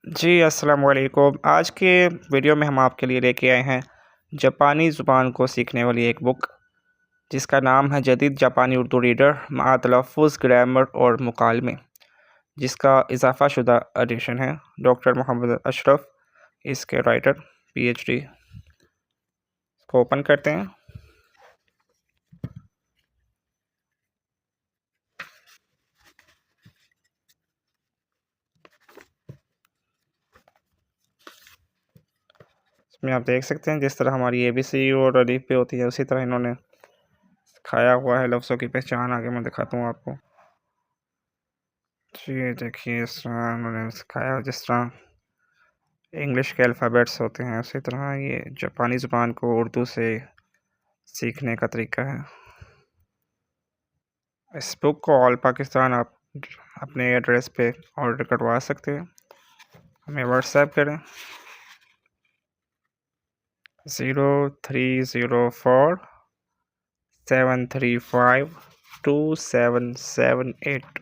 जी, अस्सलाम वालेकुम। आज के वीडियो में हम आपके लिए लेके आए हैं जापानी ज़ुबान को सीखने वाली एक बुक, जिसका नाम है जदीद जापानी उर्दू रीडर मा तलफ़्फ़ुज़, ग्रामर और मुकालमे, जिसका इज़ाफ़ा शुदा एडिशन है। डॉक्टर मोहम्मद अशरफ इसके राइटर, पीएचडी। इसको ओपन करते हैं। इसमें आप देख सकते हैं जिस तरह हमारी एबीसी और अलीफ पे होती है, उसी तरह इन्होंने सिखाया हुआ है लफ्ज़ों की पहचान। आगे मैं दिखाता हूँ आपको। जी, देखिए इस तरह उन्होंने सिखाया जिस तरह इंग्लिश के अल्फ़ाबेट्स होते हैं, उसी तरह ये जापानी ज़ुबान को उर्दू से सीखने का तरीका है। इस बुक को ऑल पाकिस्तान आप अपने एड्रेस पे ऑर्डर करवा सकते हैं। हमें व्हाट्सएप करें 0304 735 2778।